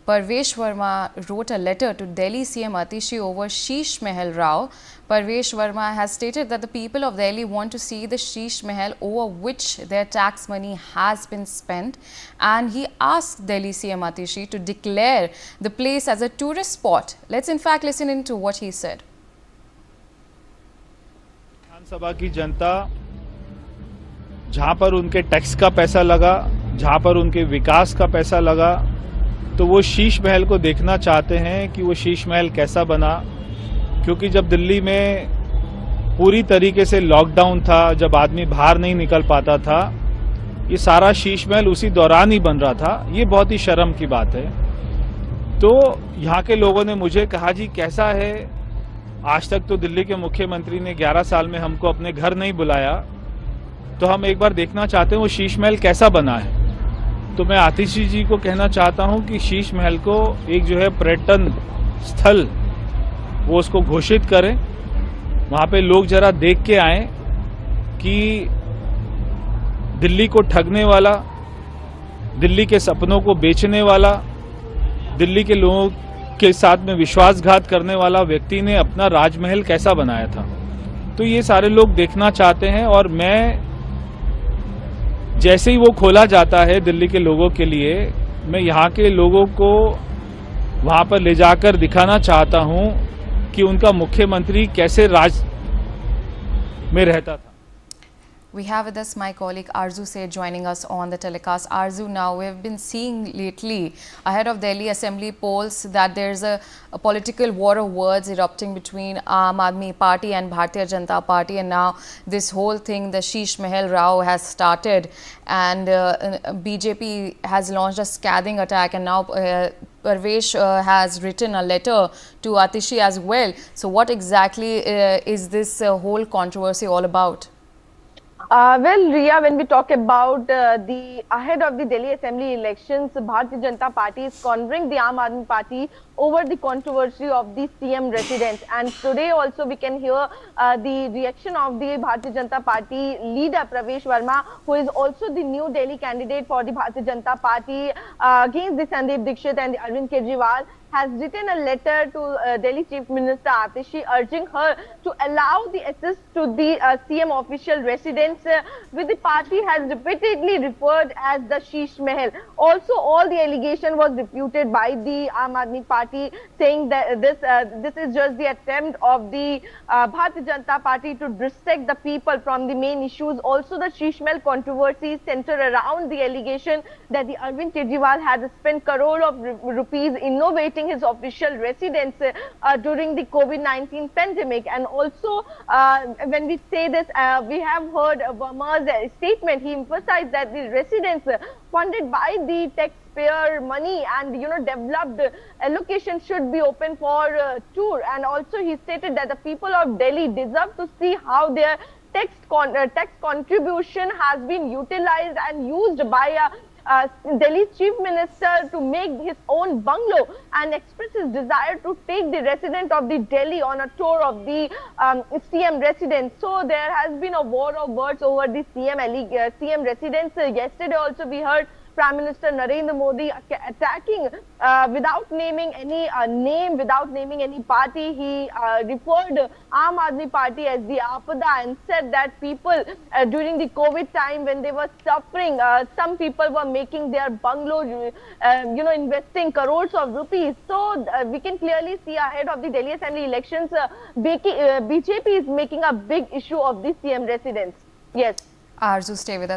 Parvesh Verma wrote a letter to Delhi CM Atishi over Sheesh Mahal Rao. Parvesh Verma has stated that the people of Delhi want to see the Sheesh Mahal over which their tax money has been spent, and he asked Delhi CM Atishi to declare the place as a tourist spot. Let's in fact listen into what he said. विधानसभा की जनता जहां पर उनके tax का पैसा लगा, जहां पर उनके विकास का पैसा लगा, तो वो शीश महल को देखना चाहते हैं कि वो शीश महल कैसा बना। क्योंकि जब दिल्ली में पूरी तरीके से लॉकडाउन था, जब आदमी बाहर नहीं निकल पाता था, ये सारा शीश महल उसी दौरान ही बन रहा था। ये बहुत ही शर्म की बात है। तो यहाँ के लोगों ने मुझे कहा, जी कैसा है, आज तक तो दिल्ली के मुख्यमंत्री ने 11 साल में हमको अपने घर नहीं बुलाया, तो हम एक बार देखना चाहते हैं वो शीश महल कैसा बना है। तो मैं आतिशी जी को कहना चाहता हूं कि शीश महल को एक जो है पर्यटन स्थल वो उसको घोषित करें, वहां पे लोग जरा देख के आए कि दिल्ली को ठगने वाला, दिल्ली के सपनों को बेचने वाला, दिल्ली के लोगों के साथ में विश्वासघात करने वाला व्यक्ति ने अपना राजमहल कैसा बनाया था। तो ये सारे लोग देखना चाहते हैं, और मैं जैसे ही वो खोला जाता है दिल्ली के लोगों के लिए, मैं यहाँ के लोगों को वहां पर ले जाकर दिखाना चाहता हूं कि उनका मुख्यमंत्री कैसे राज में रहता था। We have with us my colleague Arzu Seth joining us on the telecast. Arzu, now we have been seeing lately ahead of Delhi Assembly polls that there's a political war of words erupting between Aam Aadmi Party and Bharatiya Janata Party, and now this whole thing, the Sheesh Mahal Rao, has started, and BJP has launched a scathing attack, and now Parvesh has written a letter to Atishi as well. So what exactly is this whole controversy all about? Well, Riya, when we talk about the ahead of the Delhi Assembly elections, Bharatiya Janata Party is cornering the Aam Aadmi Party over the controversy of the CM residence. And today also we can hear the reaction of the Bharatiya Janata Party leader Parvesh Verma, who is also the new Delhi candidate for the Bharatiya Janata Party against the Sandeep Dixit and the Arvind Kejriwal, has written a letter to Delhi Chief Minister Atishi urging her to allow the access to the CM official residence, which the party has repeatedly referred as the Sheesh Mahal. Also, all the allegation was refuted by the Aam Aadmi Party, saying that this is just the attempt of the Bharatiya Janata Party to distract the people from the main issues. Also, the Sheesh Mahal controversy centered around the allegation that the Arvind Kejriwal had spent crore of rupees innovating his official residence during the COVID-19 pandemic. And also, when we say this, we have heard Verma's statement. He emphasized that the residence funded by the taxpayer money and developed allocation should be open for tour. And also he stated that the people of Delhi deserve to see how their tax contribution has been utilized and used by Delhi's Chief Minister to make his own bungalow, and expressed his desire to take the resident of the Delhi on a tour of the CM residence. So there has been a war of words over the CM residence. Yesterday also we heard Prime Minister Narendra Modi attacking without naming any name, without naming any party. He referred Aam Aadmi Party as the Apada and said that people during the COVID time, when they were suffering, some people were making their bungalows, investing crores of rupees. So we can clearly see ahead of the Delhi Assembly elections, BJP is making a big issue of the CM residence. Yes. Arzu, stay with us.